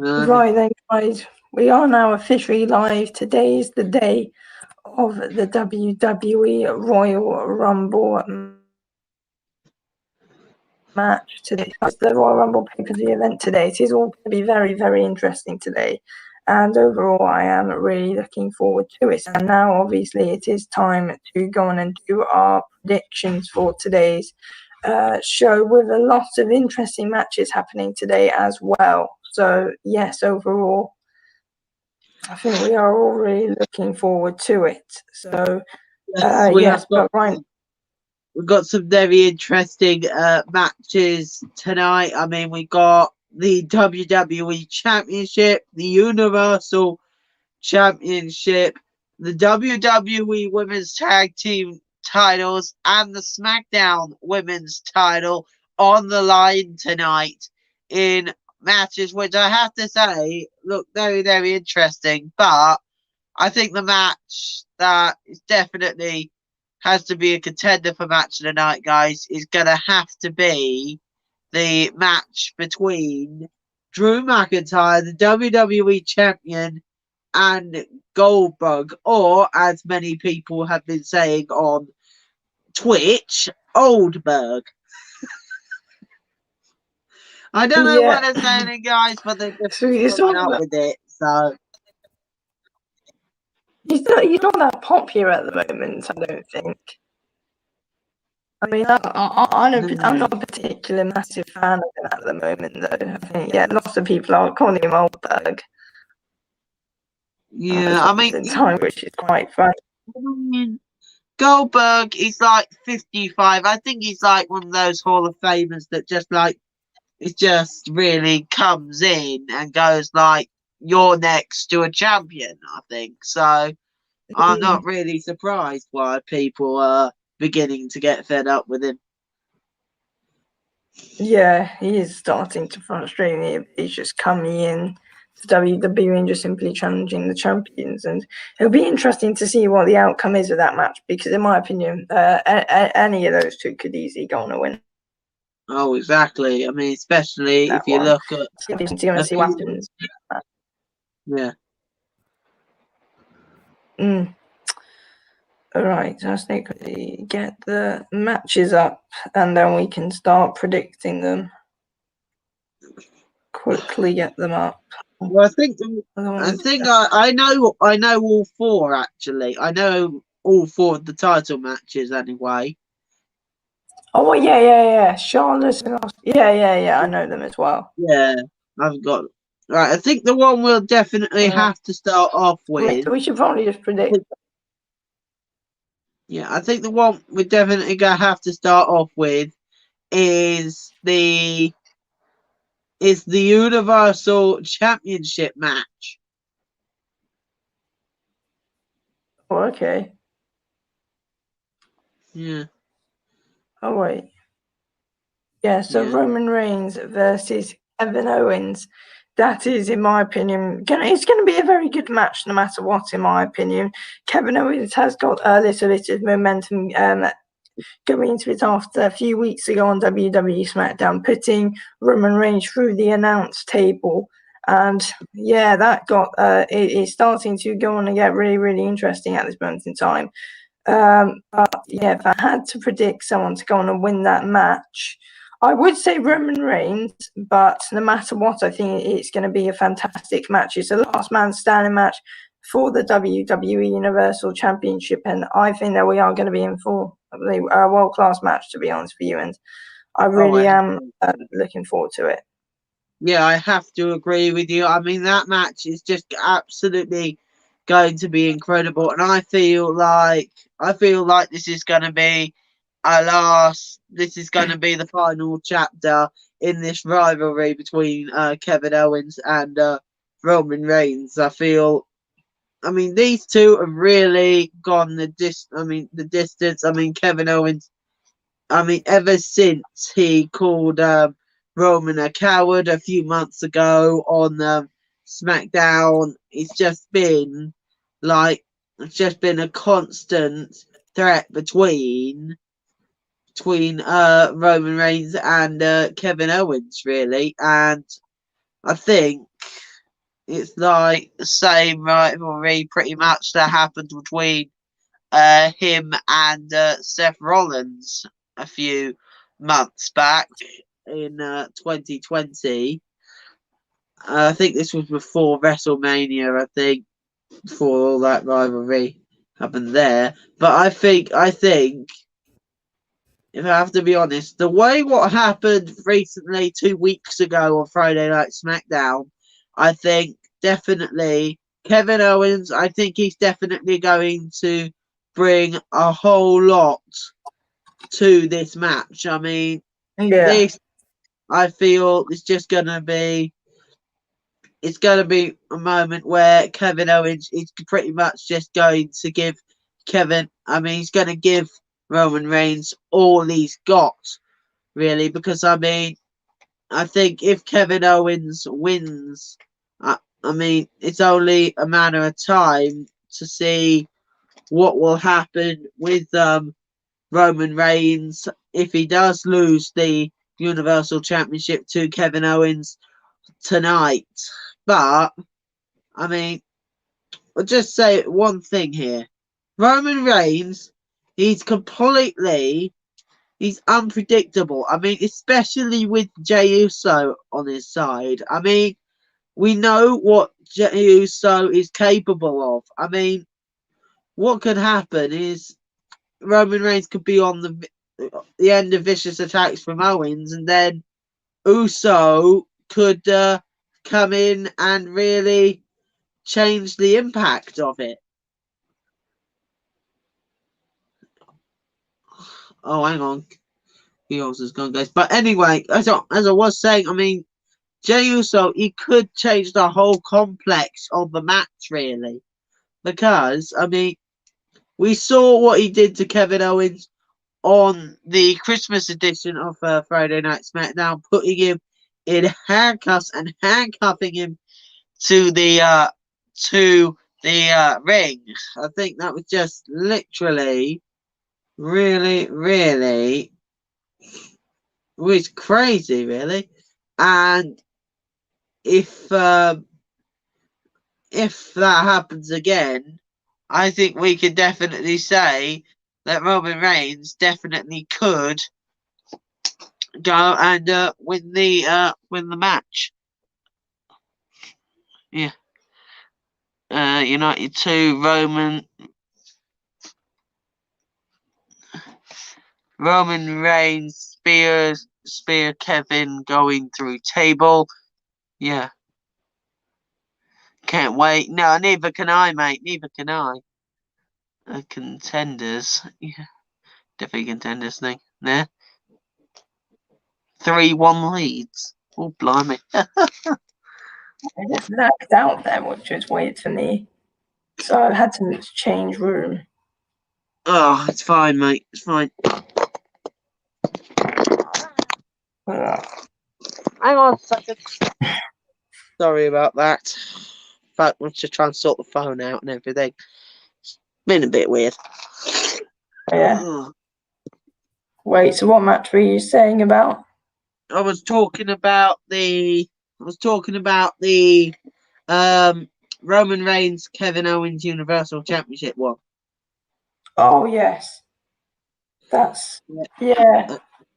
Right then, guys. We are now officially live. Today is the day of the WWE Royal Rumble match today. It's the Royal Rumble pay-per-view event today. It is all going to be very, very interesting today. And overall, I am really looking forward to it. And now, obviously, it is time to go on and do our predictions for today's show, with a lot of interesting matches happening today as well. So, yes, overall, I think we are all really looking forward to it. So, we've got some very interesting matches tonight. I mean, we got the WWE Championship, the Universal Championship, the WWE Women's Tag Team titles, and the SmackDown Women's title on the line tonight in matches, which I have to say look very, very interesting. But I think the match that is definitely has to be a contender for match of the night, guys, is going to have to be the match between Drew McIntyre, the WWE Champion, and Goldberg, or as many people have been saying on Twitch, Oldberg. I don't know what they're saying, guys, but they're just coming up with it. So he's not that popular at the moment, I don't think. I mean, I'm not a particular massive fan of him at the moment, though. I think, lots of people are calling him Oldberg. Yeah, I mean, time, which is quite fun. Goldberg is like 55. I think he's like one of those Hall of Famers that just like it just really comes in and goes like, "You're next to a champion." I think so. I'm not really surprised why people are beginning to get fed up with him. Yeah, he is starting to frustrate me. He's just coming in to WWE and just simply challenging the champions, and it'll be interesting to see what the outcome is of that match, because in my opinion, any of those two could easily go on a win. Oh, exactly. I mean, especially if you look at see what happens. Yeah. Alright, so I think we get the matches up and then we can start predicting them. Quickly get them up. Well, I know all four actually. I know all four of the title matches anyway. Oh yeah. Charlotte and yeah. I know them as well. Yeah, I've got. Right, I think the one we'll definitely have to start off with. We should probably just predict. Yeah, I think the one we're definitely gonna have to start off with is the Universal Championship match. Oh, okay. Yeah. Oh wait. Yeah, so Roman Reigns versus Kevin Owens. That is, in my opinion, it's going to be a very good match no matter what, in my opinion. Kevin Owens has got a little bit of momentum going into it after a few weeks ago on WWE SmackDown, putting Roman Reigns through the announce table. And yeah, that got it's starting to go on and get really, really interesting at this moment in time. But yeah, if I had to predict someone to go on and win that match, I would say Roman Reigns, but no matter what, I think it's going to be a fantastic match. It's a last man standing match for the WWE Universal Championship, and I think that we are going to be in for a world-class match, to be honest with you, and I really am looking forward to it. Yeah, I have to agree with you. I mean, that match is just absolutely going to be incredible, and I feel like this is going to be this is going to be the final chapter in this rivalry between Kevin Owens and Roman Reigns. I mean, these two have really gone the distance. I mean, Kevin Owens, ever since he called Roman a coward a few months ago on SmackDown, it's just been a constant threat between Roman Reigns and Kevin Owens, really. And I think it's like the same rivalry pretty much that happened between him and Seth Rollins a few months back in 2020. I think this was before WrestleMania. I think before all that rivalry happened there. But I think if I have to be honest, the way what happened recently 2 weeks ago on Friday Night SmackDown, I think definitely Kevin Owens, I think he's definitely going to bring a whole lot to this match. I mean, Yeah. this, I feel, is just going to be. It's going to be a moment where Kevin Owens is pretty much just going to give he's going to give Roman Reigns all he's got, really, because I think if Kevin Owens wins, it's only a matter of time to see what will happen with Roman Reigns if he does lose the Universal Championship to Kevin Owens tonight. But I'll just say one thing here. Roman Reigns, he's unpredictable. Especially with Jey Uso on his side. We know what Jey Uso is capable of. What could happen is Roman Reigns could be on the end of vicious attacks from Owens, and then Uso could come in and really change the impact of it. Oh, hang on. He also has gone, guys. But anyway, as I was saying, Jey Uso, he could change the whole complex of the match, really. Because, we saw what he did to Kevin Owens on the Christmas edition of Friday Night SmackDown, putting him in handcuffs and handcuffing him to the ring. I think that was just literally really, really was crazy, really. And if that happens again, I think we can definitely say that Roman Reigns definitely could go and win the match. Yeah. United 2, Roman Reigns spear Kevin going through table. Yeah. Can't wait. No, neither can I, mate. Neither can I. Contenders. Yeah. Definitely contenders thing. There. 3-1 leads. Oh, blimey. I just knocked out there, which was weird for me. So I had to change room. Oh, it's fine, mate. It's fine. Hang on a second. Sorry about that. In fact, I should try and sort the phone out and everything. It's been a bit weird. Yeah. Wait, so what match were you saying about? I was talking about the Roman Reigns Kevin Owens Universal Championship one. Oh yes. That's yeah.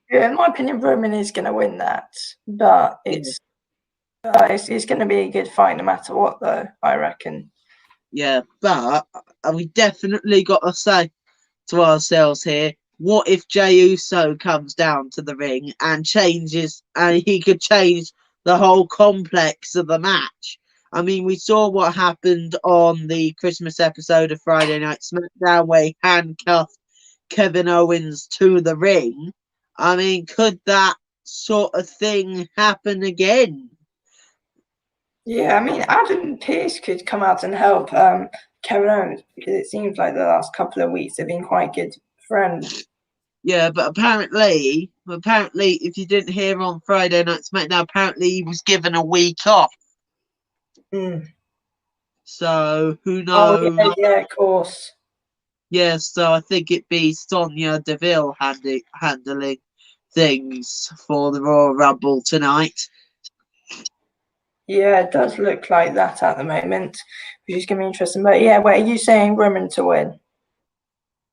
In my opinion, Roman is going to win that, but it's going to be a good fight no matter what, though, I reckon. Yeah, but we definitely got to say to ourselves here, what if Jey Uso comes down to the ring and he could change the whole complex of the match? We saw what happened on the Christmas episode of Friday Night SmackDown where he handcuffed Kevin Owens to the ring. Could that sort of thing happen again? Yeah, Adam Pearce could come out and help Kevin Owens because it seems like the last couple of weeks they've been quite good friends. Yeah, but apparently, if you didn't hear on Friday Night SmackDown, apparently he was given a week off. So who knows? Oh yeah, of course. Yeah, so I think it'd be Sonya Deville handling things for the Royal Rumble tonight. Yeah, it does look like that at the moment, which is going to be interesting. But yeah, wait, are you saying Roman to win?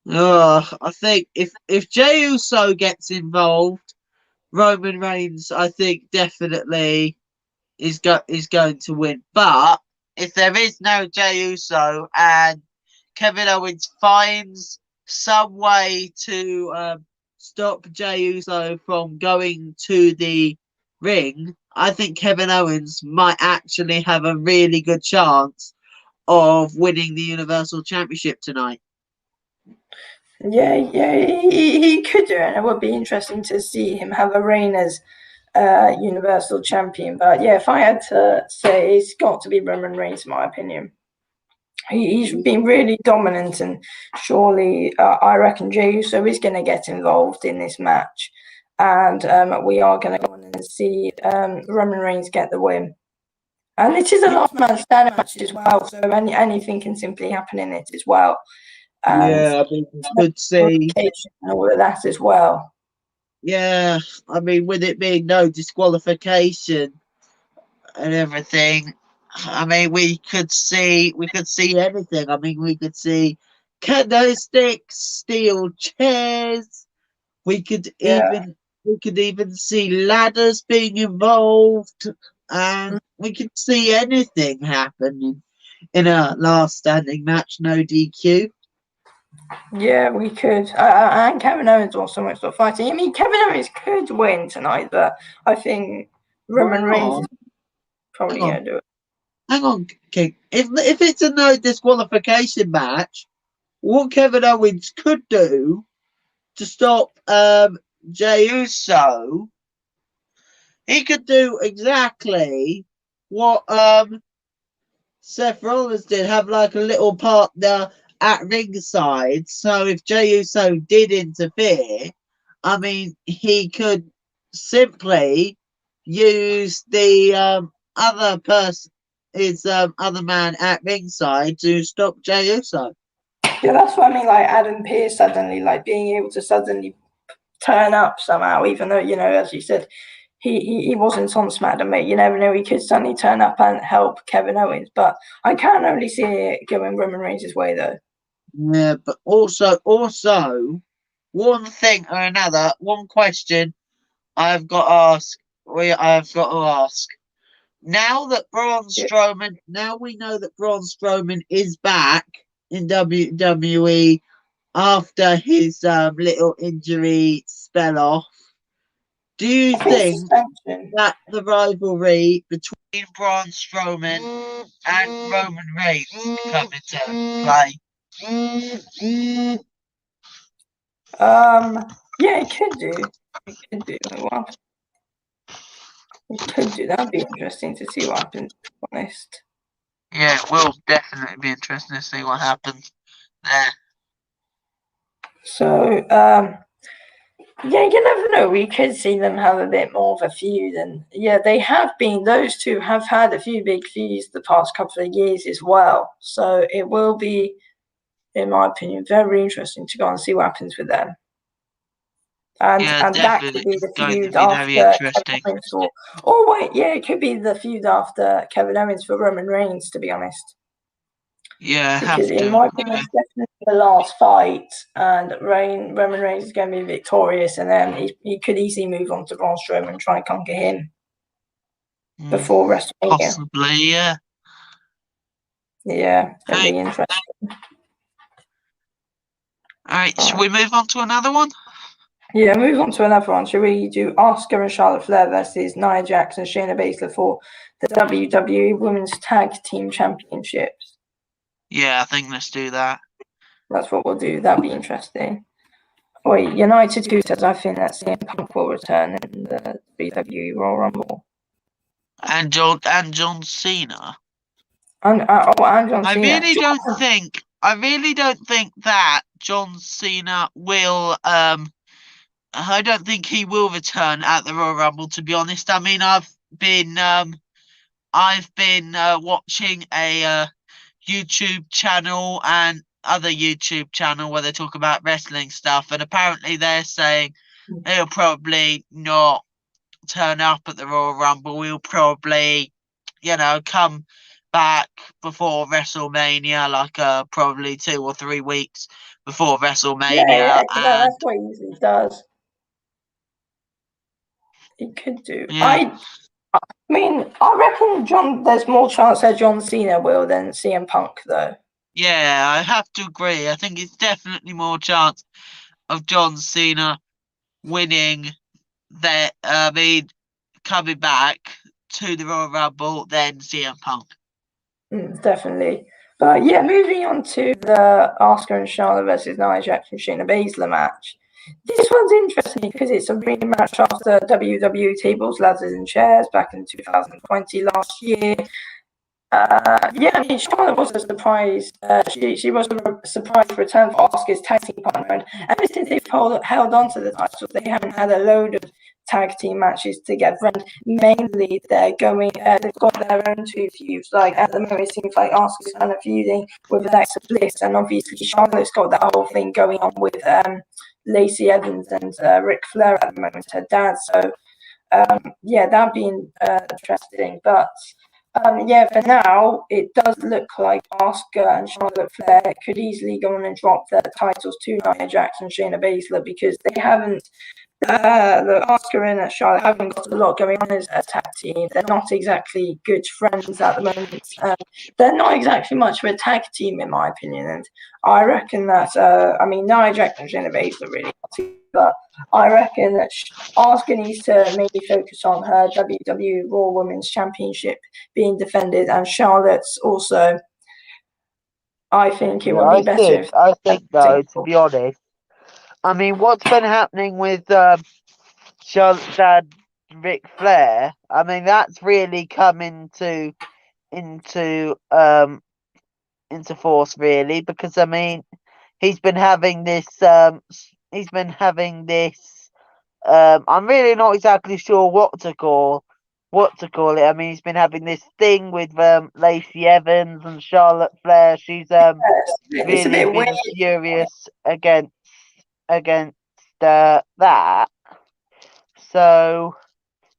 I think if Jey Uso gets involved, Roman Reigns, I think definitely is going to win. But if there is no Jey Uso and Kevin Owens finds some way to stop Jey Uso from going to the ring, I think Kevin Owens might actually have a really good chance of winning the Universal Championship tonight. Yeah, he could do it. And it would be interesting to see him have a reign as Universal Champion. But yeah, if I had to say, it's got to be Roman Reigns, in my opinion. He's been really dominant, and surely I reckon Jey Uso is going to get involved in this match, and we are going to go on and see Roman Reigns get the win. And it is a last man standing match as well, so anything can simply happen in it as well. And Yeah, I mean, we could see. and all of that as well. Yeah, I mean, with it being no disqualification and everything, I mean, we could see anything. I mean, we could see kendo sticks, steel chairs. We could Yeah. even see ladders being involved, and we could see anything happen in a last standing match, no DQ. Yeah, we could. And Kevin Owens also wants to fighting. I mean, Kevin Owens could win tonight, but I think Roman Reigns is probably Hang going on, to do it. hang on, King. If it's a no disqualification match, what Kevin Owens could do to stop Jey Uso, he could do exactly what Seth Rollins did, have like a little partner at ringside. So if Jey Uso did interfere, I mean, he could simply use the other person, his other man at ringside to stop Jey Uso. Yeah, that's what I mean. Like Adam Pearce suddenly, like being able to suddenly turn up somehow, even though, as you said, he wasn't on SmackDown, mate. You never know, he could suddenly turn up and help Kevin Owens. But I can only see it going Roman Reigns' way, though. Yeah, but also, one thing or another, one question I've got to ask. I've got to ask. Now that Yeah. now we know that Braun Strowman is back in WWE after his little injury spell off. Do you I think think suspension. that the rivalry between Braun Strowman and Roman Reigns come into play? Yeah, it could do. It could do. What? It could do. That'd be interesting to see what happens, to be honest. Yeah, it will definitely be interesting to see what happens there. So, yeah, you never know. We could see them have a bit more of a feud. And yeah, those two have had a few big feuds the past couple of years as well. So it will be, in my opinion, very interesting to go and see what happens with them. And Yeah, that could definitely. be It's the going to feud be very after interesting. Kevin Owens or wait, yeah, it could be the feud after Kevin Owens for Roman Reigns, to be honest. Yeah, Because have in to. my opinion, it's definitely the last fight, and Roman Reigns is going to be victorious, and then he could easily move on to Braun Strowman and try and conquer him before WrestleMania. Possibly, yeah. Yeah, it'd Hey, be interesting. alright, should we move on to another one? Yeah, move on to another one. Should we do Asuka and Charlotte Flair versus Nia Jax and Shayna Baszler for the WWE Women's Tag Team Championships? Yeah, I think let's do that. That's what we'll do. That'd be interesting. Wait, United who says I think that CM Punk will return in the WWE Royal Rumble. And John Cena. And John I Cena. really don't think that John Cena will I don't think he will return at the Royal Rumble, to be honest. I mean, I've been watching a YouTube channel and other YouTube channel where they talk about wrestling stuff, and apparently they're saying he'll probably not turn up at the Royal Rumble. He'll probably come back before WrestleMania, like probably 2 or 3 weeks before WrestleMania, and that's what he usually does. He could do. yeah, I mean, I reckon there's more chance that John Cena will than CM Punk, though. yeah, I have to agree. I think it's definitely more chance of John Cena winning that. I mean, coming back to the Royal Rumble than CM Punk. Definitely. But yeah, moving on to the Asuka and Charlotte versus Nia Jax and Shayna Baszler match. This one's interesting because it's a rematch after WWE Tables, Ladders and Chairs back in 2020 last year. Yeah, I mean, Charlotte was a surprise. She was a surprise return for Asuka's tag team partner, and ever since they've held on to the titles, they haven't had a load of tag team matches together. And mainly, they've got their own two feuds. Like at the moment, it seems like Asuka's kind of feuding with Alexa Bliss, and obviously Charlotte's got that whole thing going on with Lacey Evans and Ric Flair at the moment, her dad. So yeah, that'd be interesting, but. Yeah, for now, it does look like Asuka and Charlotte Flair could easily go on and drop their titles to Nia Jax and Shayna Baszler because they haven't. Asuka and Charlotte haven't got a lot going on as a tag team. They're not exactly good friends at the moment. They're not exactly much of a tag team, in my opinion. And I reckon that, Nia Jax and Shayna Baszler really not, but I reckon that Asuka needs to maybe focus on her WWE Raw Women's Championship being defended, and Charlotte's also. I think it would be better if. I think though, to be honest, I mean, what's been happening with Charlotte's dad, Ric Flair? I mean, that's really come into force, really, because I mean, he's been having this. I'm really not exactly sure what to call it. I mean, he's been having this thing with Lacey Evans and Charlotte Flair. She's It's a really bit weird. been furious against that. So,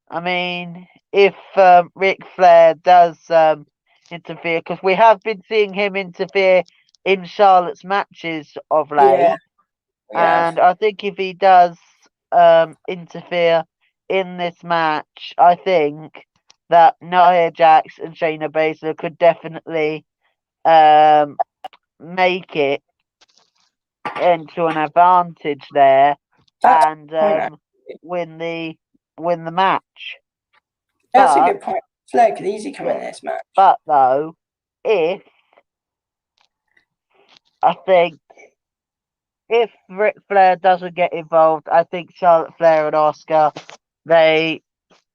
I mean, if Ric Flair does interfere, because we have been seeing him interfere in Charlotte's matches of late, and I think if he does interfere in this match, I think that Nia Jax and Shayna Baszler could definitely make it into an advantage there and win the match. That's a good point. Flair could easily come in this match. But though, if Ric Flair doesn't get involved, I think Charlotte Flair and Asuka, they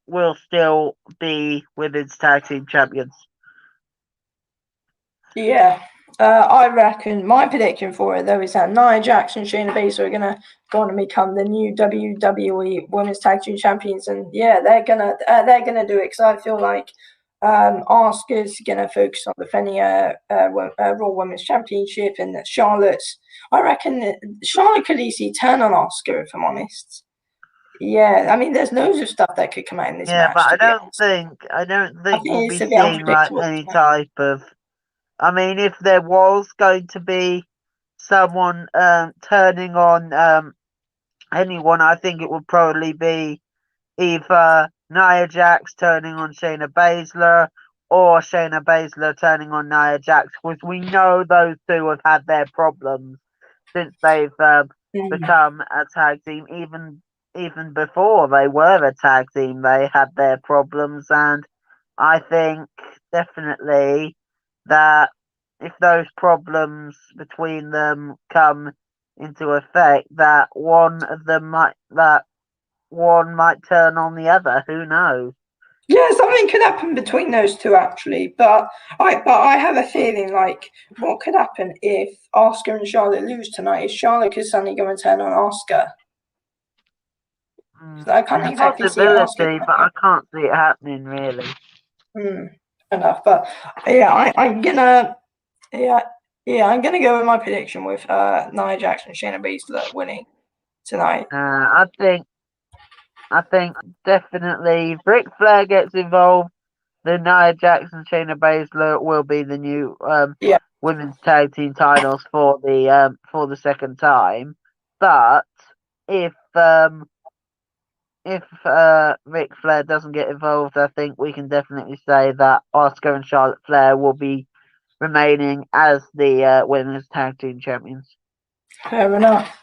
will still be women's tag team champions. Yeah. I reckon my prediction for it though is that Nia Jax and Shayna Baszler are gonna go on and become the new WWE Women's Tag Team Champions, and yeah, they're gonna do it because I feel like Asuka's gonna focus on defending Raw Women's Championship, and I reckon Charlotte could easily turn on Asuka, if I'm honest. Yeah, I mean, there's loads of stuff that could come out in this match. Yeah, but I don't think we'll be seeing like any type of. I mean, if there was going to be someone turning on anyone, I think it would probably be either Nia Jax turning on Shayna Baszler or Shayna Baszler turning on Nia Jax, because we know those two have had their problems since they've become a tag team. Even before they were a tag team, they had their problems, and I think definitely that if those problems between them come into effect, that one might turn on the other. Who knows? Yeah, something could happen between those two actually, but I have a feeling like what could happen if Asuka and Charlotte lose tonight is Charlotte could suddenly go and turn on Asuka. So I can't exactly see Asuka, but I can't see it happening really. Enough, but yeah, I'm gonna go with my prediction with Nia Jax and Shayna Baszler winning tonight. I think definitely if Ric Flair gets involved, the Nia Jax and Shayna Baszler will be the new Yeah, women's tag team titles for the second time. But if Ric Flair doesn't get involved, I think we can definitely say that Asuka and Charlotte Flair will be remaining as the women's tag team champions. fair enough.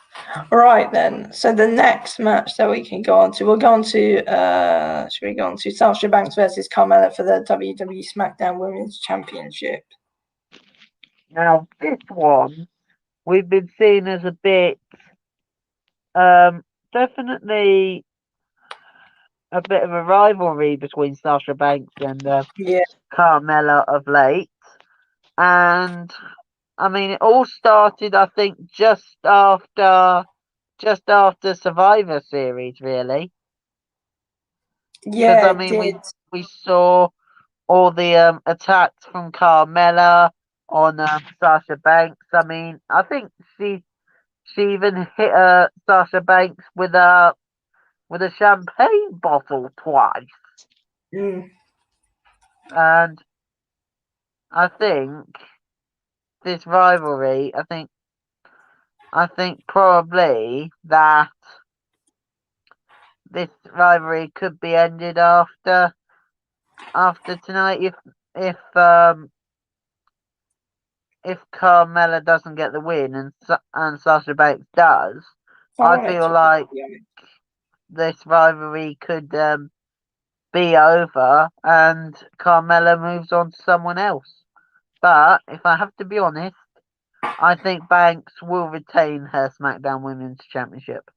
Right then. So the next match that we can go on to, we'll go on to should we go on to Sasha Banks versus Carmella for the WWE SmackDown Women's Championship. Now this one we've been seeing as a bit definitely a bit of a rivalry between Sasha Banks and Yeah, Carmella of late. And I mean, it all started, I think, just after Survivor Series, really. Because yeah, I it mean, did. we saw all the attacks from Carmella on Sasha Banks. I mean, I think she even hit Sasha Banks with a champagne bottle twice, Mm. and I think this rivalry, I think probably that this rivalry could be ended after tonight if Carmella doesn't get the win and Sasha Banks does. I I want it feel to be, like this rivalry could be over and Carmella moves on to someone else. But if I have to be honest, I think Banks will retain her SmackDown Women's Championship.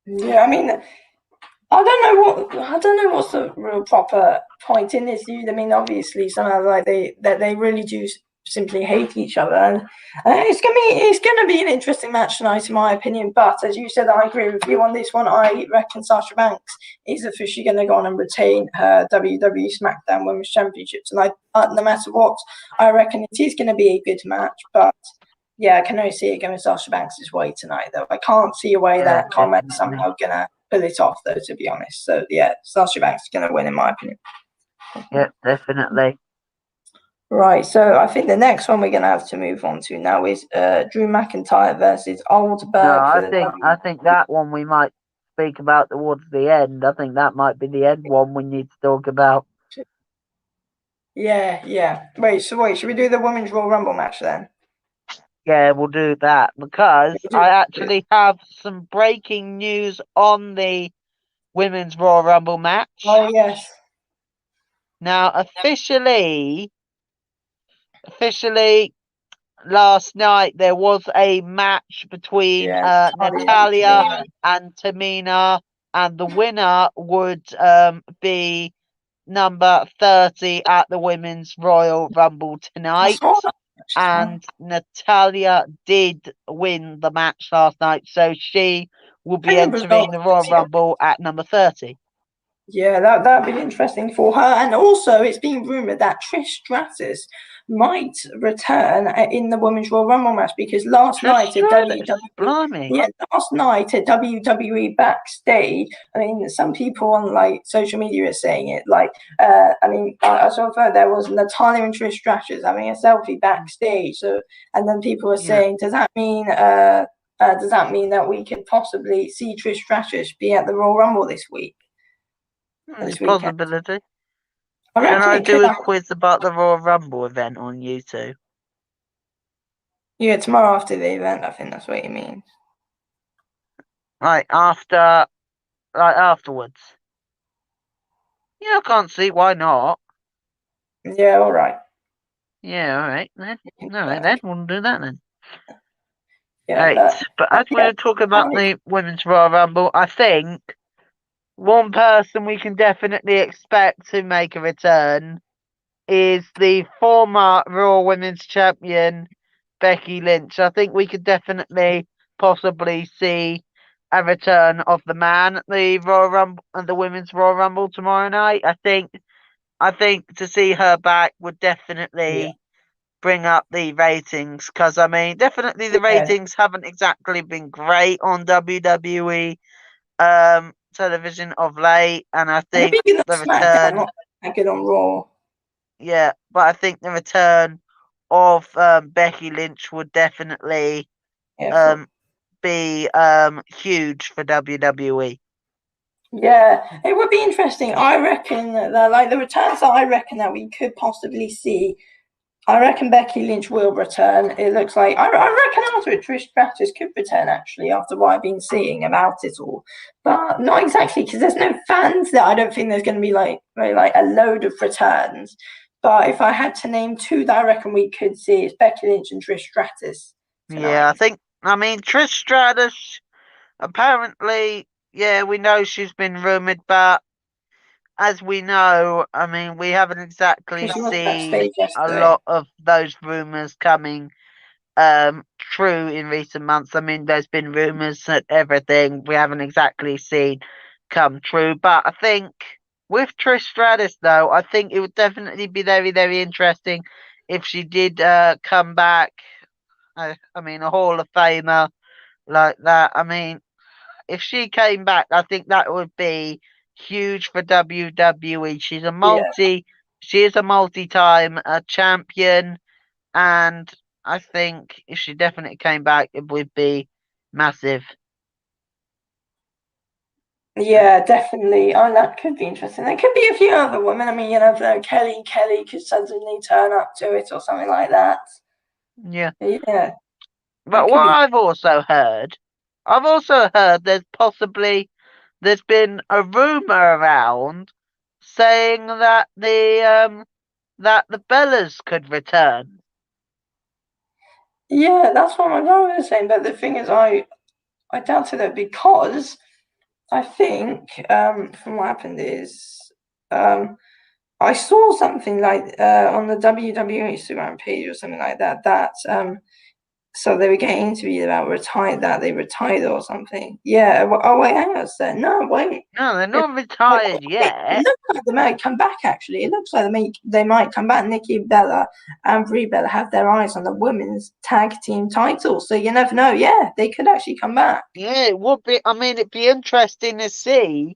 yeah. I mean, I don't know what's the real proper point in this. I mean, obviously, somehow like they really do simply hate each other, and it's gonna be an interesting match tonight, in my opinion. But as you said, I agree with you on this one. I reckon Sasha Banks is officially going to go on and retain her WWE SmackDown Women's Championship tonight. No matter what, I reckon it is going to be a good match, but. Yeah, I can only see it going Sasha Banks' way tonight, though. I can't see a way Yeah, that Carmella's definitely. somehow gonna pull it off, though, to be honest. So, yeah, Sasha Banks is going to win, in my opinion. Yeah, definitely. Right, so I think the next one we're going to have to move on to now is Drew McIntyre versus No, Oldberg for I the think I think that one we might speak about towards the end. I think that might be the end one we need to talk about. Yeah. Wait, should we do the Women's Royal Rumble match then? Yeah, we'll do that because We'll do I that. actually have some breaking news on the Women's Royal Rumble match. Oh, yes. Now, officially, last night there was a match between Yeah, Natalia and Tamina, and the winner would be number 30 at the Women's Royal Rumble I tonight. saw that match as well. And Natalia did win the match last night, so she will be Brilliant entering result. the Royal Rumble at number 30. Yeah, that'd be interesting for her. And also, it's been rumored that Trish Stratus might return in the Women's Royal Rumble match because last Trish night at Stratus, WWE, blimey. yeah, last night at WWE backstage. I mean, some people on like social media are saying it. Like, I mean, I saw there was Natalia and Trish Stratus having a selfie backstage. So, and then people were Yeah, saying, does that mean? Does that mean that we could possibly see Trish Stratus be at the Royal Rumble this week? it's This a weekend. possibility. I Should reckon I it could do a happen. quiz about the Royal Rumble event on YouTube? Yeah, tomorrow after the event. I think that's what you mean. Like afterwards. Yeah, I can't see why not. Yeah, all right. Yeah, alright then. Alright then, we'll do that then. Yeah, Right, but as we yeah. were talking about the Women's Royal Rumble, I think one person we can definitely expect to make a return is the former Raw Women's Champion, Becky Lynch. I think we could definitely possibly see a return of the man at the Royal Rumble and the Women's Royal Rumble tomorrow night. I think to see her back would Yeah. definitely bring up the ratings because I mean definitely the Yeah. ratings haven't exactly been great on WWE television of late, and I And think speaking of the SmackDown, return. good on Raw. Yeah, but I think the return of Becky Lynch would definitely Yeah, be huge for WWE. yeah, it would be interesting. I reckon that like the returns that I reckon that we could possibly see. I reckon Becky Lynch will return. It looks like I reckon after it, Trish Stratus could return actually after what I've been seeing about it all, but not exactly because there's no fans there. I don't think there's going to be like a load of returns. But if I had to name two that I reckon we could see, it's Becky Lynch and Trish Stratus Yeah, tonight. I mean, Trish Stratus, apparently, yeah, we know she's been rumoured, but as we know, I mean, we haven't exactly She was seen backstage a yesterday. lot of those rumours coming true in recent months. I mean, there's been rumours that everything we haven't exactly seen come true, but I think with Trish Stratus, though, I think it would definitely be very, very interesting if she did come back. I mean, a Hall of Famer like that. I mean, if she came back, I think that would be huge for WWE. Yeah, She is a multi-time champion, and I think if she definitely came back, it would be massive. yeah, definitely. Oh, that could be interesting. There could be a few other women. I mean, you know, Kelly could suddenly turn up to it or something like that. Yeah, Yeah, that but could what be. I've also heard there's been a rumor around saying that the Bellas could return. Yeah, that's what my brother was saying. But the thing is, I doubted it because I think from what happened is I saw something like on the WWE Instagram page or something like that so they were getting interviewed about that they retired or something. Yeah. Oh wait, hang on a second. No, wait. No, they're It, not retired it yet. looks like they might come back. Actually, it looks like they might come back. Nikki Bella and Brie Bella have their eyes on the women's tag team title, so you never know. Yeah, they could actually come back. Yeah, it would be. I mean, it'd be interesting to see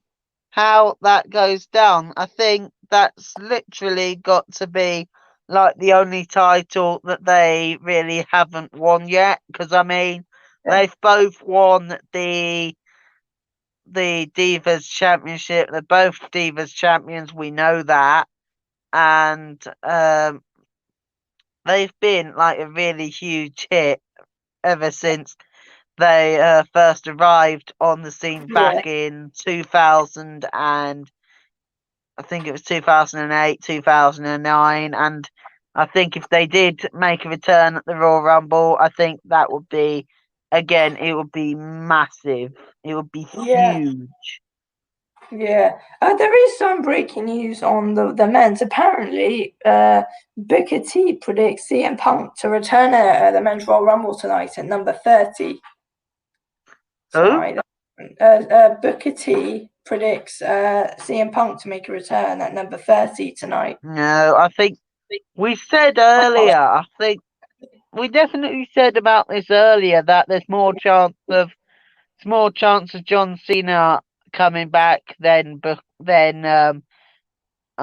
how that goes down. I think that's literally got to be like the only title that they really haven't won yet. Because I mean, Yeah, they've both won the Divas Championship. They're both Divas champions. We know that, and they've been like a really huge hit ever since they first arrived on the scene yeah, back in 2000 and I think it was 2008, 2009. And I think if they did make a return at the Royal Rumble, I think that would be, again, it would be massive. It would be yeah. huge. Yeah, there is some breaking news on the men's. Apparently, Booker T predicts CM Punk to return at the men's Royal Rumble tonight at number 30 Who? tonight. Booker T predicts CM Punk to make a return at number 30 tonight. No, I think we said I can't. earlier, I think we definitely said about this earlier that there's more chance of John Cena coming back than I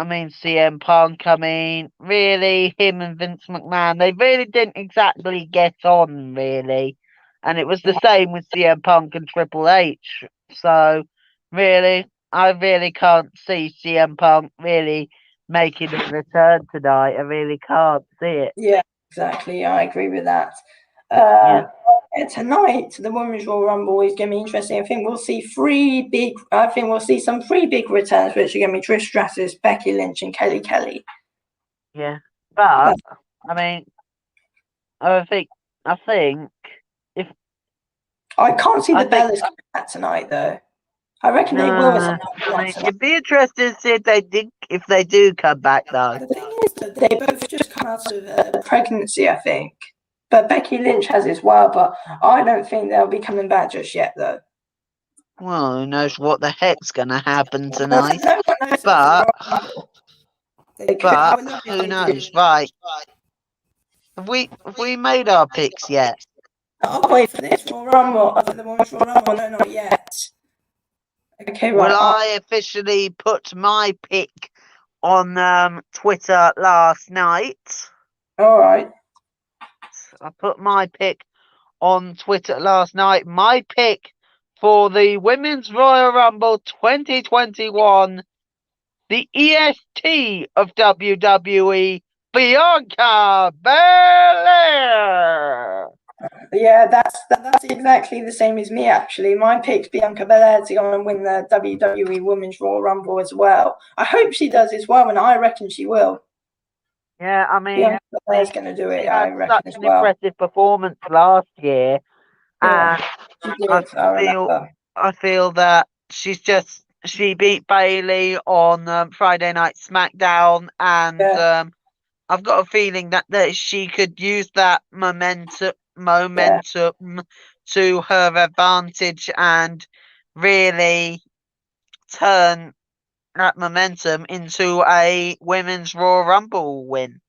mean CM Punk. I mean, really, him and Vince McMahon, they really didn't exactly get on, really. And it was the same with CM Punk and Triple H. So, really, I really can't see CM Punk really making a return tonight. I really can't see it. Yeah, exactly. I agree with that. Yeah. Yeah, tonight, the Women's Royal Rumble is going to be interesting. I think we'll see some three big returns, which are going to be Trish Stratus, Becky Lynch, and Kelly. Yeah. But, That's, I mean, I think, I think, if, I can't see I the think, Bellas coming back tonight, though. I reckon they will at some I point mean, tonight. it'd be interesting to see if they do come back, though. The thing is that they both just come out of pregnancy, I think. But Becky Lynch has as well, but I don't think they'll be coming back just yet, though. Well, who knows what the heck's gonna happen No tonight? one knows after the But, Royal Rumble. They could. I would love if who they did. knows? Right? Have we made our picks yet? I'll wait for this Royal Rumble. For the Women's Royal Rumble, no, not yet. Okay, Will right. I officially put my pick on Twitter last night. All right. I put my pick on Twitter last night. My pick for the Women's Royal Rumble 2021, the EST of WWE, Bianca Belair. Yeah, that's exactly the same as me, actually. My pick's Bianca Belair to go and win the WWE Women's Royal Rumble as well. I hope she does as well, and I reckon she will. Yeah, I mean, Bianca Belair's going to do she it, I had reckon, such as an well. impressive performance last year, Yeah, and she did. I remember. I feel that she beat Bailey on Friday Night SmackDown, and Yeah, I've got a feeling that she could use that momentum yeah. to her advantage and really turn that momentum into a Women's Royal Rumble win.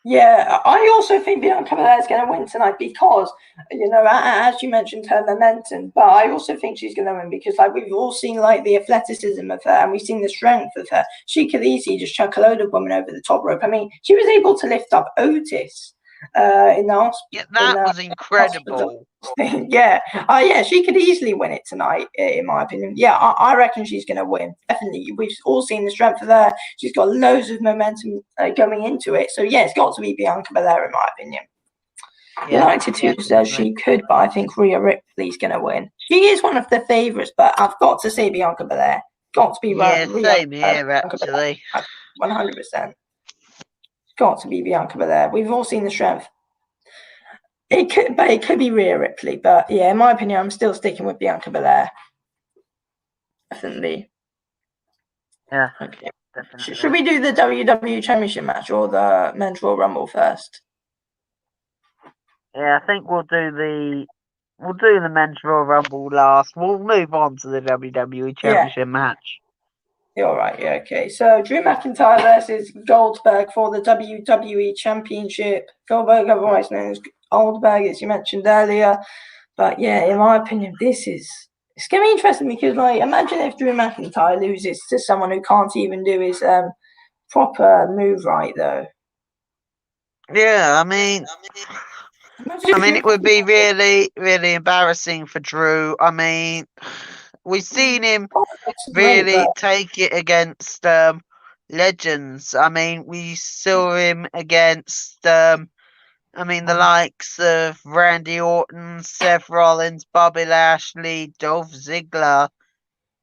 Yeah, I also think Bianca Belair is going to win tonight because, as you mentioned, her momentum. But I also think she's going to win because, we've all seen, the athleticism of her and we've seen the strength of her. She could easily just chuck a load of women over the top rope. I mean, she was able to lift up Otis in the hospital. Yeah, that was incredible. Yeah. Yeah, she could easily win it tonight, in my opinion. Yeah, I reckon she's going to win. Definitely. We've all seen the strength of her. She's got loads of momentum going into it. So, yeah, it's got to be Bianca Belair, in my opinion. Yeah, United too says she could, but I think Rhea Ripley's going to win. She is one of the favourites, but I've got to say Bianca Belair. Got to be yeah, Rhea. same here, actually. 100%. Got to be Bianca Belair. We've all seen the strength. It could be Rhea Ripley, but yeah, in my opinion, I'm still sticking with Bianca Belair. Definitely. Yeah, okay. Definitely. Should we do the WWE Championship match or the Men's Royal Rumble first? Yeah, I think we'll do the Men's Royal Rumble last. We'll move on to the WWE Championship match. You're right. Yeah, okay. So Drew McIntyre versus Goldberg for the WWE Championship. Goldberg, otherwise known as Goldberg, as you mentioned earlier. But yeah, in my opinion, it's going to be interesting because, imagine if Drew McIntyre loses to someone who can't even do his proper move right, though. Yeah, I mean, it would be really, really embarrassing for Drew. I mean, we've seen him really take it against legends. I mean, we saw him against the likes of Randy Orton, Seth Rollins, Bobby Lashley, Dolph Ziggler,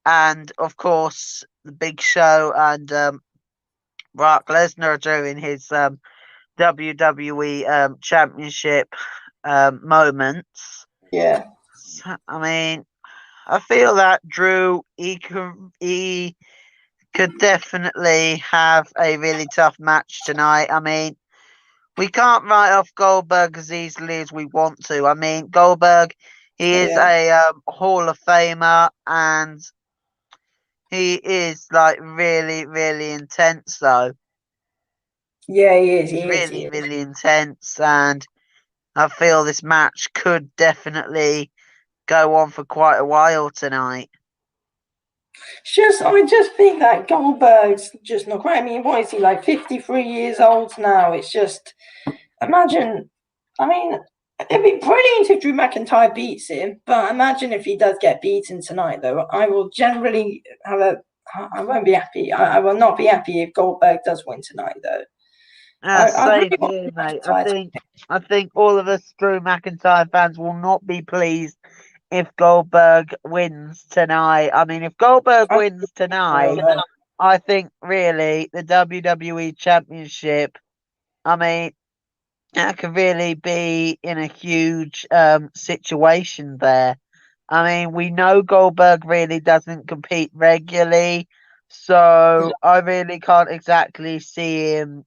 and of course the Big Show and Brock Lesnar during his WWE Championship moments. Yeah. I mean, I feel that Drew he could definitely have a really tough match tonight. I mean, we can't write off Goldberg as easily as we want to. I mean, Goldberg, he is a Hall of Famer, and he is really, really intense, though. Yeah, he is. Really, really intense, and I feel this match could definitely go on for quite a while tonight. I just think that Goldberg's just not great. I mean, what is he, 53 years old now? It's just, imagine, I mean, it'd be brilliant if Drew McIntyre beats him, but imagine if he does get beaten tonight, though. I will generally I won't be happy. I will not be happy if Goldberg does win tonight, though. Same here, mate. I think all of us Drew McIntyre fans will not be pleased if Goldberg wins tonight. I mean, if Goldberg wins tonight, I think really the WWE Championship, I mean, that could really be in a huge situation there. I mean, we know Goldberg really doesn't compete regularly, so I really can't exactly see him,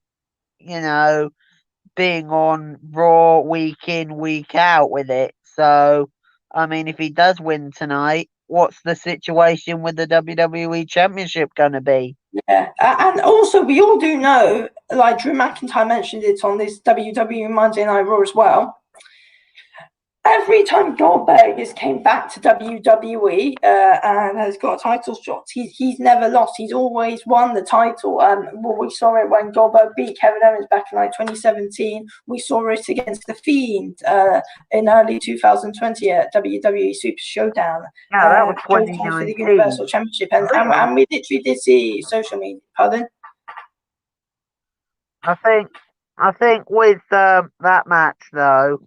being on Raw week in, week out with it. So, I mean, if he does win tonight, what's the situation with the WWE Championship going to be? Yeah, and also we all do know, Drew McIntyre mentioned it on this WWE Monday Night Raw as well. every time Goldberg has came back to WWE and has got title shots, he's never lost. He's always won the title. Well, we saw it when Goldberg beat Kevin Owens back in like 2017. We saw it against the Fiend in early 2020 at WWE Super Showdown. Yeah, that was Both times for the 2019. Universal Championship, and we literally did see social media. Pardon. I think I think with that match though,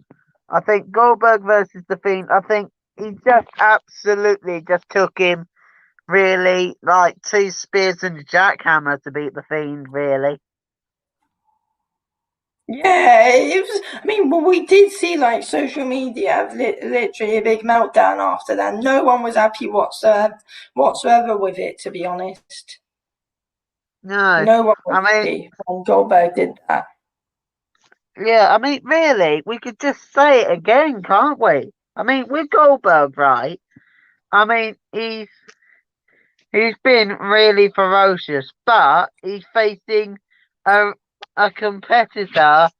I think Goldberg versus the Fiend. I think he just absolutely just took him really like two spears and a jackhammer to beat the Fiend. Really, Yeah, it was. I mean, well, we did see like social media have literally a big meltdown after that. No one was happy whatsoever with it, to be honest. no, No one was I mean, happy when Goldberg did that. yeah, I mean, really, we could just say it again, can't we? I mean, with Goldberg, right? I mean, he's been really ferocious, but he's facing a a competitor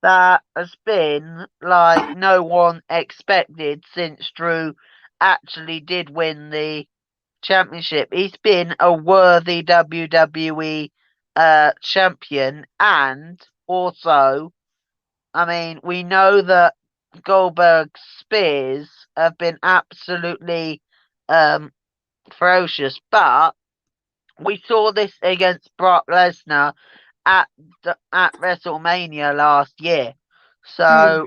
that has been like no one expected since Drew actually did win the championship. He's been a worthy WWE champion, and also, I mean, we know that Goldberg's spears have been absolutely um ferocious, but we saw this against Brock Lesnar at at WrestleMania last year. Hmm. So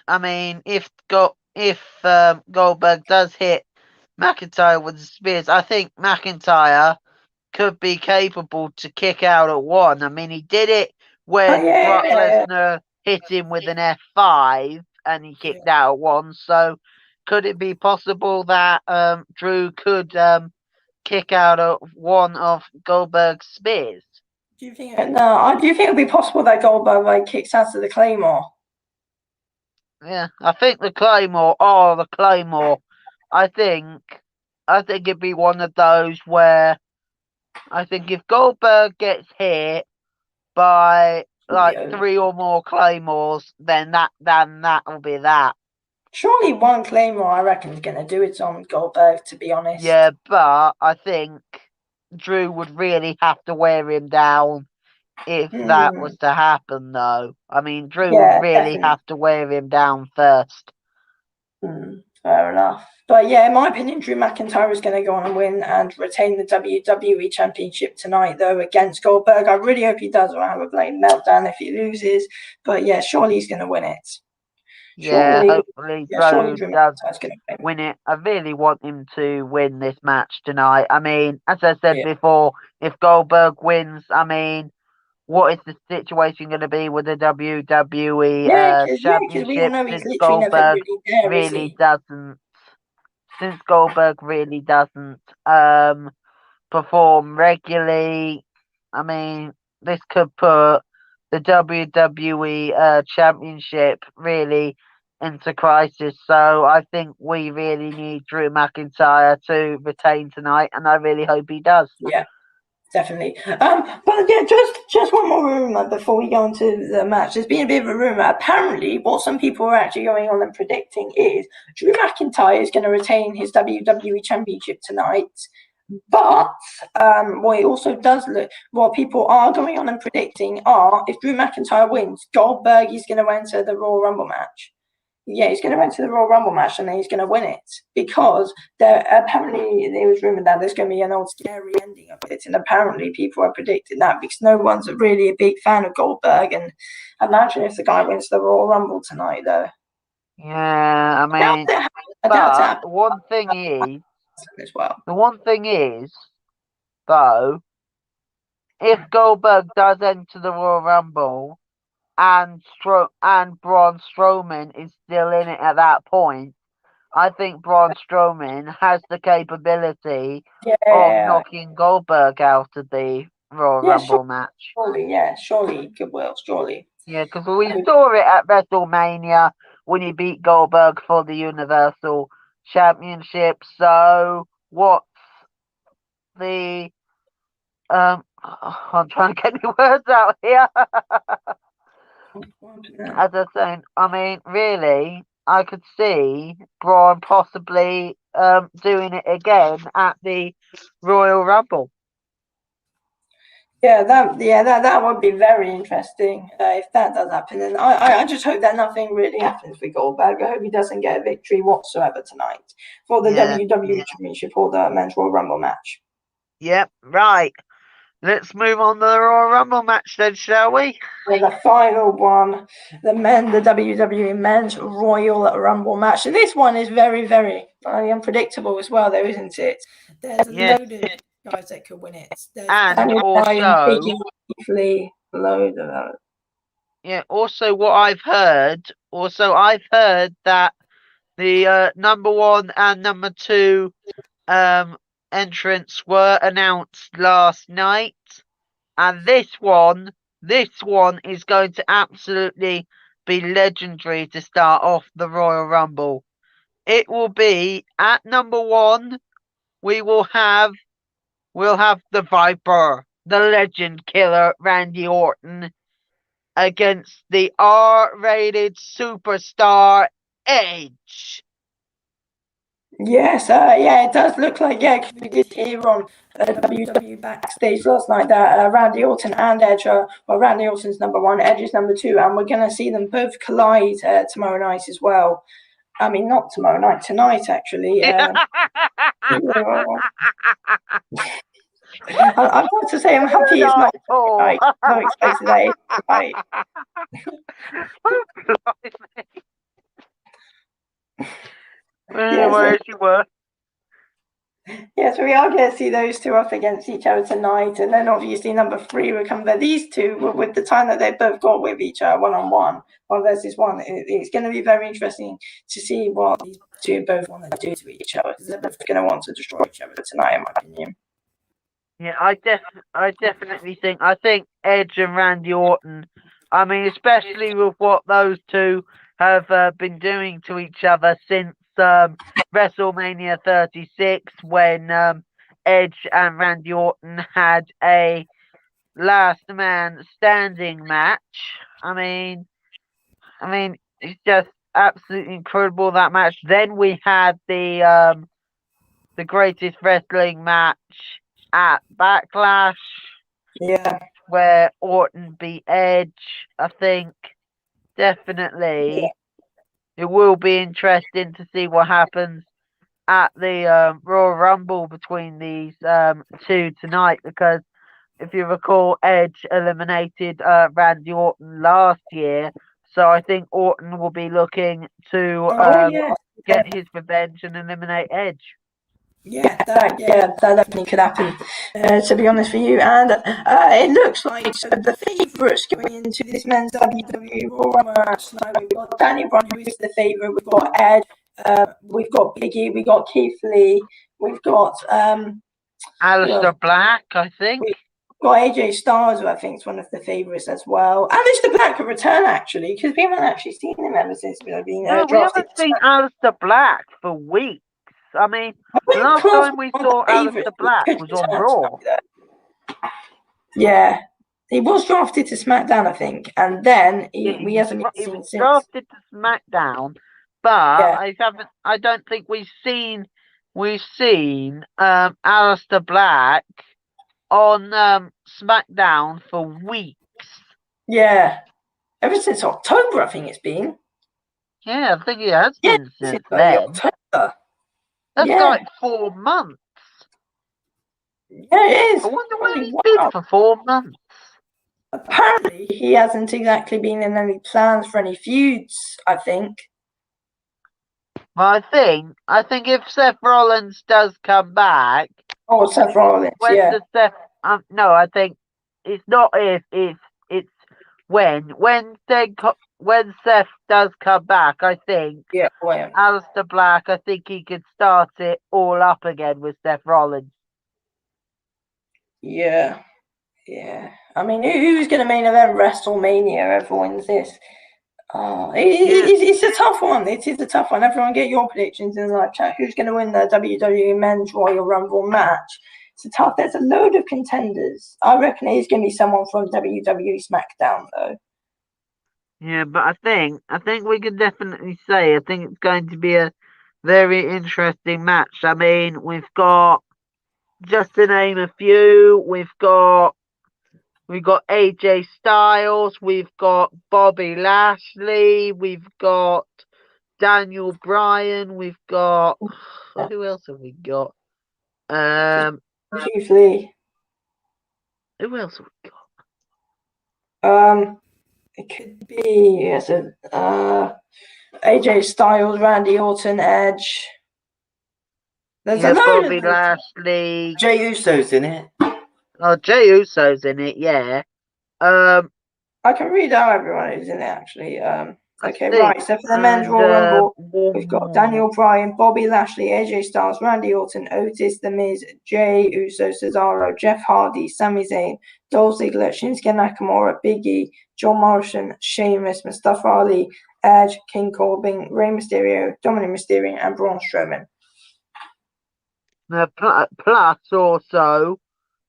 I mean, if Goldberg does hit McIntyre with the spears, I think McIntyre could be capable to kick out at one. I mean, he did it Oh when Brock yeah, Lesnar hit him with an F5 and he kicked out at one. So could it be possible that Drew could kick out of one of Goldberg's spears? do you think? No, I do think it'll be possible that Goldberg like kicks out of the Claymore. Yeah, I think the Claymore. Oh, the Claymore. I think, I think it'd be one of those where I think if Goldberg gets hit by like Yeah. three or more Claymores, then that will be that. Surely one Claymore, I reckon, is going to do it on Goldberg. To be Yeah, honest. but I think Drew would really have to wear him down if that Hmm. was to happen, though. I mean, Drew would Yeah, really definitely. have to wear him down first. Fair enough. But yeah, in my opinion, Drew McIntyre is going to go on and win and retain the WWE Championship tonight, though, against Goldberg. I really hope he does, or I have a blame meltdown if he loses. But yeah, surely he's going to win it. Yeah, Surely, hopefully yeah, surely Drew Drew does McIntyre's going to win. win it. I really want him to win this match tonight. I mean, as I said Yeah, before, if Goldberg wins, I mean, what is the situation going to be with the WWE because we all Championship know he's since literally never Goldberg really there, is really he? doesn't since Goldberg really doesn't perform regularly? I mean, this could put the WWE Championship really into crisis. So I think we really need Drew McIntyre to retain tonight, and I really hope he does. Yeah. Definitely. But yeah, just one more rumor before we go into the match. There's been a bit of a rumor. Apparently, what some people are actually going on and predicting is Drew McIntyre is going to retain his WWE Championship tonight. But what it also does look, what people are going on and predicting are if Drew McIntyre wins, Goldberg is going to enter the Royal Rumble match. Yeah, he's going to enter the Royal Rumble match and then he's going to win it because apparently there was rumored that there's going to be an old scary ending of it, and apparently people are predicting that because no one's really a big fan of Goldberg. And imagine if the guy wins the Royal Rumble tonight, though. Yeah, I I doubt mean, it. I doubt it but happens as well. the one thing is, though, if Goldberg does enter the Royal Rumble and Braun Strowman is still in it at that point, I think Braun Strowman has the capability of Yeah, knocking Goldberg out of the Royal yeah, Rumble match. surely, yeah, surely he could will, surely. Yeah, because we saw it at WrestleMania when he beat Goldberg for the Universal Championship. So what's the I'm trying to get my words out here. As I was saying, I mean, really, I could see Braun possibly doing it again at the Royal Rumble. That would be very interesting if that does happen. And I just hope that nothing really happens with Goldberg. I hope he doesn't get a victory whatsoever tonight for the WWE Championship or the Men's Royal Rumble match. Yep, right. Let's move on to the Royal Rumble match then, shall we? The final one, the WWE Men's Royal Rumble match. And this one is very, very unpredictable as well, though, isn't it? There's a load of guys that could win it. There's and also, load of yeah. Also, what I've heard, that the number 1 and number 2 entrants were announced last night, and this one is going to absolutely be legendary to start off the Royal Rumble. It will be at number 1. We'll have the Viper, the Legend Killer Randy Orton, against the R-rated superstar Edge. Yes, it does look like, because we did hear on WWE Backstage last night that Randy Orton and Edge Randy Orton's number 1, Edge is number 2, and we're going to see them both collide tomorrow night as well. I mean, not tomorrow night, tonight, actually. I've got to say, I'm happy it's not tonight. No expected that tonight. Whereas you were. Yeah, so we are going to see those two up against each other tonight, and then obviously number 3 will come there. These two, with the time that they've both got with each other, one versus one, it's going to be very interesting to see what these two both want to do to each other, because they're both going to want to destroy each other tonight, in my opinion. Yeah, I definitely think Edge and Randy Orton, I mean, especially with what those two have been doing to each other since WrestleMania 36, when Edge and Randy Orton had a last man standing match. I mean, it's just absolutely incredible, that match. Then we had the greatest wrestling match at Backlash. Yeah. Where Orton beat Edge. I think definitely it will be interesting to see what happens at the Royal Rumble between these two tonight, because if you recall, Edge eliminated Randy Orton last year, so I think Orton will be looking to get his revenge and eliminate Edge. That definitely could happen, to be honest with you. And it looks like the favourites going into this men's WWE Raw Rumble match tonight, we've got Daniel Bryan, who is the favourite, we've got Edge, we've got Biggie, we've got Keith Lee, we've got Aleister Black, I think. We've got AJ Styles, who I think is one of the favourites as well. Aleister Black could return, actually, because we haven't actually seen him ever since we've been drafted. We haven't seen Aleister Black for weeks. I mean, the last time we saw Aleister Black was on Raw. Yeah, he was drafted to SmackDown, I think, and then we haven't seen him since. Drafted to SmackDown, but I don't think we've seen Aleister Black on SmackDown for weeks. Yeah, ever since October, I think it's been. Yeah, I think it has been since then. October. That's like 4 months. Yeah, it is. I wonder where he's been for 4 months. Apparently, he hasn't exactly been in any plans for any feuds, I think. Well, I think if Seth Rollins does come back... Oh, Seth Rollins, no, I think it's not if, it's when. When Seth does come back, I think Aleister Black, I think he could start it all up again with Seth Rollins. Yeah. I mean, who's going to main event WrestleMania? Everyone's this. It's a tough one. It is a tough one. Everyone get your predictions in the live chat. Who's going to win the WWE Men's Royal Rumble match? It's tough. There's a load of contenders. I reckon it's going to be someone from WWE SmackDown, though. Yeah, but I think we can definitely say I think it's going to be a very interesting match. I mean, we've got just to name a few, we've got AJ Styles, we've got Bobby Lashley, we've got Daniel Bryan, we've got who else have we got? Um, Keith Lee. who else have we got? It could be AJ Styles, Randy Orton, Edge. There's a Yeah, load of Bobby those. Lashley. Jey Uso's in it. Oh, Jey Uso's in it. Yeah. Um, I can read out everyone who's in it actually. I Okay, think, right. So for the men's and Royal Rumble, one we've got more. Daniel Bryan, Bobby Lashley, AJ Styles, Randy Orton, Otis, The Miz, Jey Uso, Cesaro, Jeff Hardy, Sami Zayn, Dolph Ziggler, Shinsuke Nakamura, Big E, John Morrison, Sheamus, Mustafa Ali, Edge, King Corbin, Rey Mysterio, Dominic Mysterio, and Braun Strowman. Plus, also,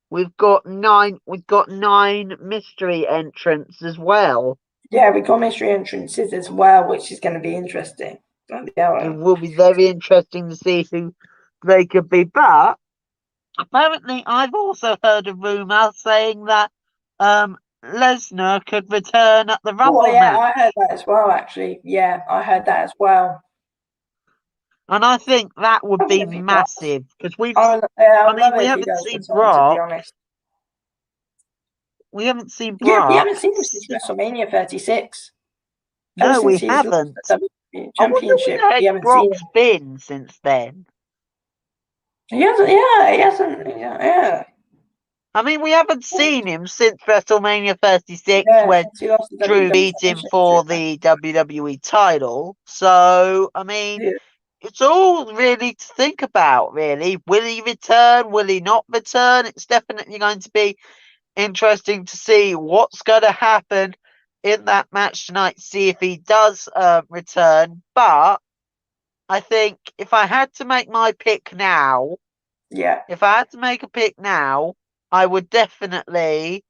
we've got nine. We've got 9 mystery entrants as well. Yeah, we got mystery entrances as well, which is going to be interesting. It will be very interesting to see who they could be. But apparently, I've also heard a rumor saying that Lesnar could return at the Oh, Rumble yeah, match. I heard that as well, actually. Yeah, I heard that as well. And I think that would be If he does. massive because I would love we it if he haven't does seen return, to be Brock. honest. We haven't seen Yeah, we Brock. haven't seen him since WrestleMania 36. Ever No, since we he's lost haven't. the WWE I wonder Championship, where the we heck haven't seen Brock's him. been since then. He hasn't. Yeah. I mean, we haven't seen him since WrestleMania 36 Yeah, when since he lost the Drew WWE beat him for Championship. the WWE title. So, I mean, Yeah. it's all really to think about, really. Will he return? Will he not return? It's definitely going to be interesting to see what's going to happen in that match tonight, see if he does return. But I think if I had to make my pick now, Yeah. if I had to make a pick now, I would definitely,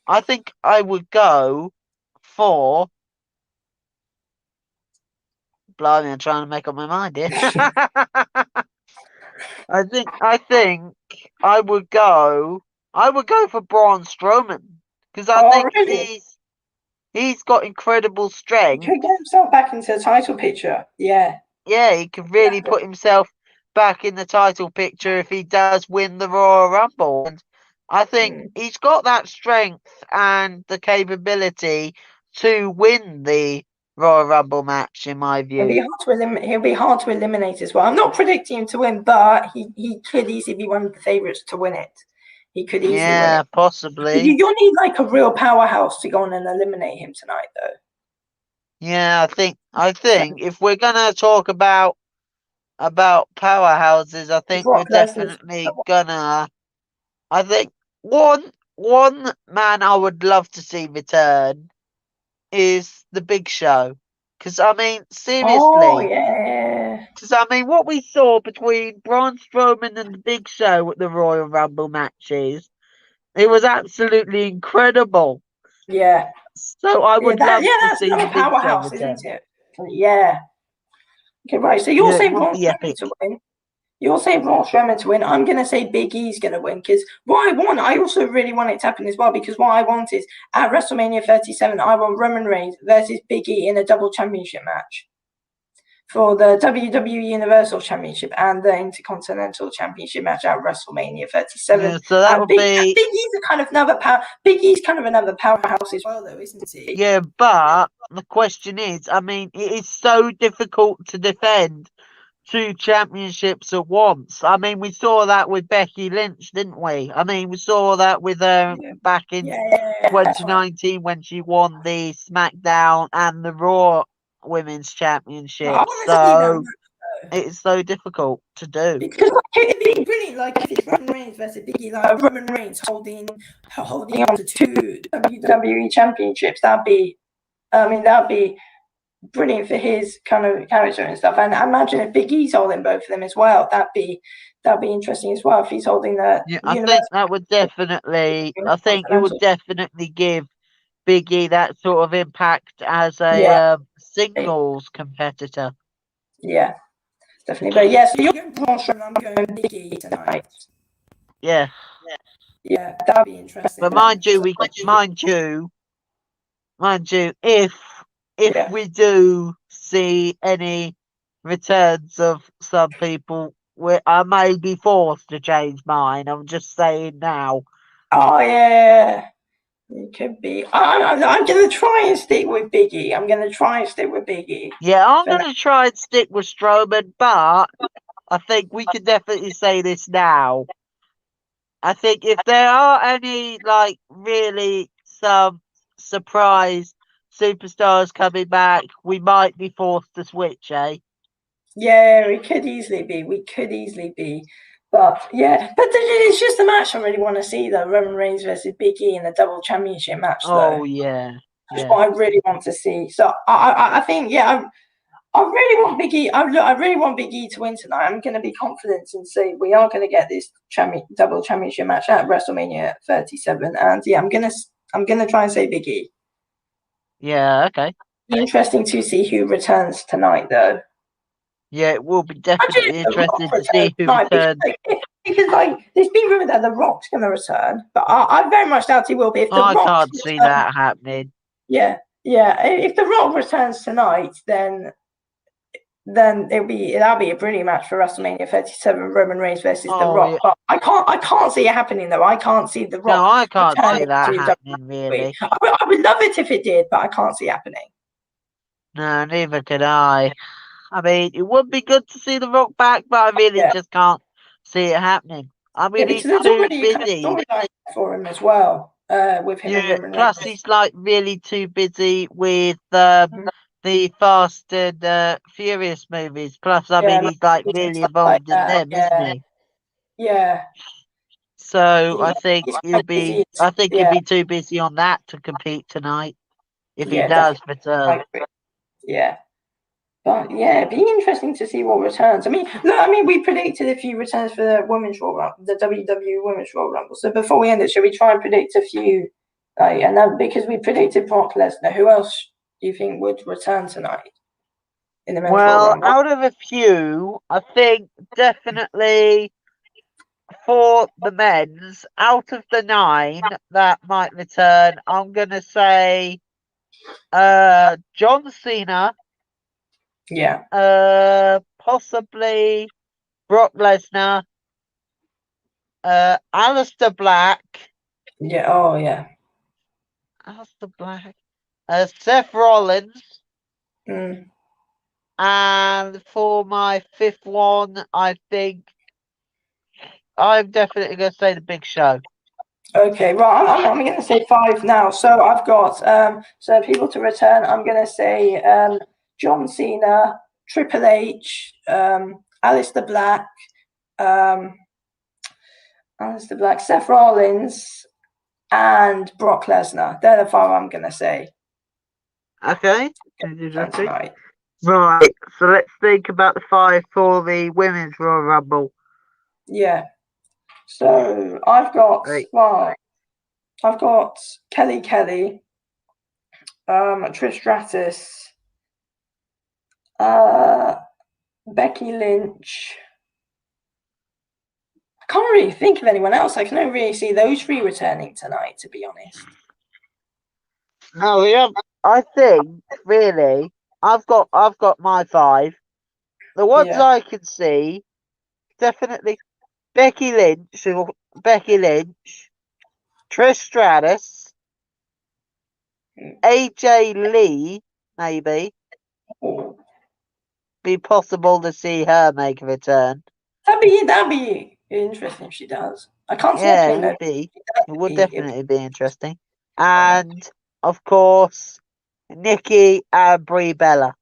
I think I would go for. Blimey, I'm trying to make up my mind here. I think I would go for Braun Strowman because I Oh, think really? he's got incredible He strength. could get himself back into the title picture. Yeah. Yeah, he could really put himself back in the title picture if he does win the Royal Rumble. And I think Hmm. he's got that strength and the capability to win the Royal Rumble match, in my He'll be view. hard to he'll be hard to eliminate as well. I'm not predicting him to win, but he could easily be one of the favourites to win it. He could easily win Yeah, it. possibly. You'll need like a real powerhouse to go on and eliminate him tonight, though. Yeah, I So think if we're gonna talk about powerhouses, I think we're Brock Lesnar's definitely gonna. I think one man I would love to see return is the Big Show. Because I mean, oh seriously, yeah, because I mean, what we saw between Braun Strowman and the Big Show at the Royal Rumble matches, it was absolutely incredible. yeah, So I would love to that's see the another Big Show powerhouse, isn't return. it? Yeah. Okay, right. So you're Yeah, it saying would Braun be Strowman epic. to win. You're saying Braun Strowman to win. I'm going to say Big E's going to win because what I want, I also really want it to happen as well because what I want is at WrestleMania 37, I want Roman Reigns versus Big E in a double championship match for the WWE Universal Championship and the Intercontinental Championship match at WrestleMania 37. Yeah, so that And would be. Big E's a kind of another Big E's kind of another powerhouse as well, though, isn't he? Yeah, but the question is, I mean, it is so difficult to defend 2 championships at once. I mean, we saw that with Becky Lynch, didn't we? I mean, we saw that with her Yeah, back in that's right. 2019 when she won the SmackDown and the Raw Women's I Championship. want to see that So match, though. it's so difficult to do. Because like, it'd be brilliant, like if it's Roman Reigns versus Biggie, like Roman Reigns holding on to 2 WWE championships. That'd be brilliant for his kind of character and stuff. And I imagine if Big E's holding both of them as well, that'd be interesting as well if he's holding the Yeah, I think Universal that would definitely. I think it would Continental. definitely give Big E that sort of impact as a singles competitor. Yeah, definitely. But yeah, so you're going Braun Strowman, I'm going Big E tonight. Yeah. Yeah, that'll be interesting. But mind you, if Yeah. we do see any returns of some people, I may be forced to change mine. I'm just saying now. Oh yeah, it could be. I'm gonna try and stick with Biggie. I'm gonna try and stick with Biggie. Yeah, I'm gonna try and stick with Strowman, but I think we can definitely say this now. I think if there are any like really some surprise superstars coming back, we might be forced to switch, eh? Yeah, we could easily be. We could easily be. But yeah, but it's just the match I really want to see though. Roman Reigns versus Big E in a double championship match though. Oh yeah, That's yeah. what I really want to see. So I think yeah, I really want Big E. I really want Big E to win tonight. I'm going to be confident and say we are going to get this double championship match at WrestleMania 37. And yeah, I'm gonna try and say Big E. Yeah, okay. Interesting to see who returns tonight, though. Yeah, it will be Imagine definitely if The Rock interesting to returns see who tonight returns. because like there's been rumored that The Rock's going to return, but I very much doubt he will be. If The I Rock can't see returns, that happening. yeah, yeah. If The Rock returns tonight, then that'll be a brilliant match for WrestleMania 37, Roman Reigns versus The Oh Rock. yeah. But I can't see it happening though. I can't see The No, Rock I can't see returning that to happening WWE. really. I would love it if it did, but I can't see it happening. No, neither can I. I mean, it would be good to see the Rock back, but I really Yeah, just can't see it happening. I yeah, mean, because he's there's too already kind of busy. storyline for him as well, with him and Yeah, Roman plus Reigns. he's like really too busy with the Fast and Furious movies. Plus, I Yeah, mean, he's like and really stuff like involved in that. them, isn't Yeah, he? yeah. So He, I think he's quite busy. I think he'll Yeah, be too busy on that to compete tonight if he yeah, does definitely. I return. agree. Yeah. But yeah, it'd be interesting to see what returns. I mean, look, we predicted a few returns for the Women's Royal Rumble, the WWE Women's Royal Rumble. So before we end it, should we try and predict a few? And then because we predicted Brock Lesnar, who else do you think would return tonight in the Men's Royal Well, Rumble? out of a few, I think definitely for the men's, out of the 9 that might return, I'm gonna say John Cena, Yeah, possibly Brock Lesnar, Alistair Black, yeah, oh yeah. Alistair Black, Seth Rollins, Mm. and for my 5th one, I think I'm definitely gonna say the Big Show. Okay, right. I'm going to say 5 now. So I've got so people to return. I'm going to say John Cena, Triple H, Alistair Black, um, Alistair Black, Seth Rollins, and Brock Lesnar. They're the 5 I'm going to say Okay, interesting. tonight. Right, so let's think about the 5 for the women's Royal Rumble. Yeah. So I've got Right. I've got Kelly, Trish Stratus, uh, Becky Lynch. I can't really think of anyone else. I can only really see those 3 returning tonight, to be honest. No, yeah, I think really, I've got my 5. The ones Yeah. I can see definitely Becky Lynch, Trish Stratus, AJ Lee, maybe Oh. be possible to see her make a return. That'd be interesting if she does. I can't see her Yeah, it playing would that. be. It would It'd definitely be interesting. be, And of course, Nikki and Brie Bella.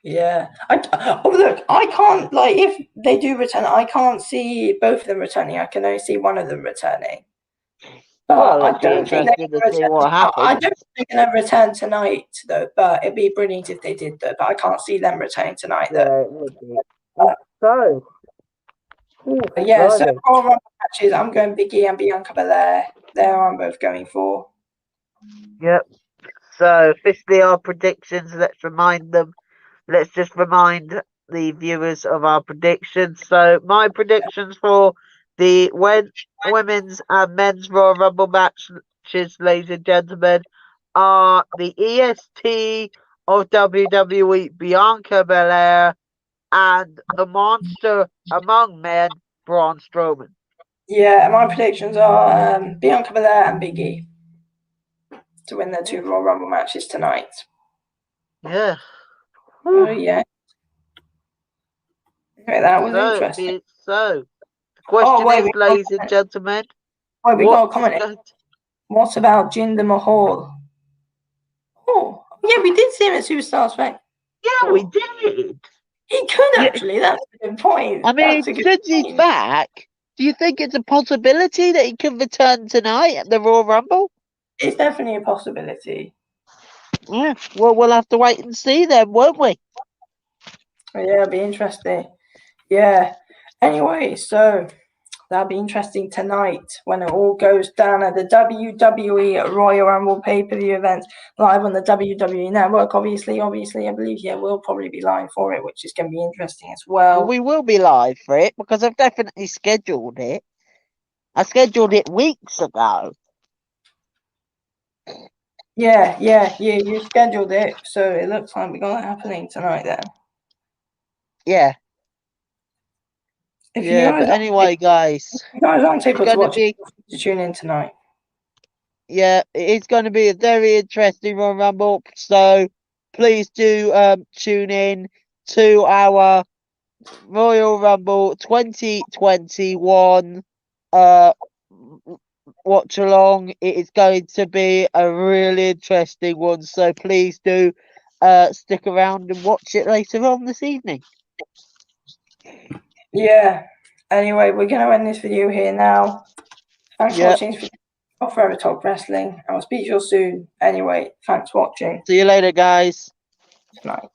yeah. Oh, look, I can't, like, if they do return, I can't see both of them returning. I can only see one of them returning. But Well, I it'd be don't think they're interesting to going to see return. what I happens. don't think they're going to return tonight, though. But it'd be brilliant if they did, though. But I can't see them returning tonight, though. Yeah, it would be. So, But yeah, so blimey. Royal Rumble matches, I'm going Big E and Bianca Belair. There I'm both going for. Yep. So, officially our predictions. Let's remind them. Let's just remind the viewers of our predictions. So, my predictions for the women's and men's Royal Rumble matches, ladies and gentlemen, are the EST of WWE, Bianca Belair, and the monster among men, Braun Strowman. Yeah, my predictions are Bianca Belair and Big E to win their 2 Royal Rumble matches tonight. Yeah. Oh, yeah. Okay, that was interesting. So, the question is, ladies and gentlemen, we got a comment. What about Jinder Mahal? Oh, yeah, we did see him at Superstar Spec. Yeah, we did. He could actually. That's a good point. I mean, since he's back, do you think it's a possibility that he can return tonight at the Royal Rumble? It's definitely a possibility. Yeah, well, we'll have to wait and see then, won't we? Yeah, it'll be interesting. Yeah. Anyway, so that'll be interesting tonight when it all goes down at the WWE Royal Rumble pay-per-view event live on the WWE Network. Obviously, I believe, yeah, we'll probably be live for it, which is going to be interesting as well. We will be live for it because I've definitely scheduled it. I scheduled it weeks ago. Yeah, you scheduled it, so it looks like we got it happening tonight then. Yeah. But anyway, guys, you guys aren't able to watch to tune in tonight. Yeah, it's going to be a very interesting Royal Rumble, so please do tune in to our Royal Rumble 2021 watch along. It is going to be a really interesting one, so please do stick around and watch it later on this evening. Yeah. Anyway, we're going to end this video here now. Thanks for watching Forever Talk Wrestling. I'll speak to you soon. Anyway, thanks for watching. See you later, guys. Good night.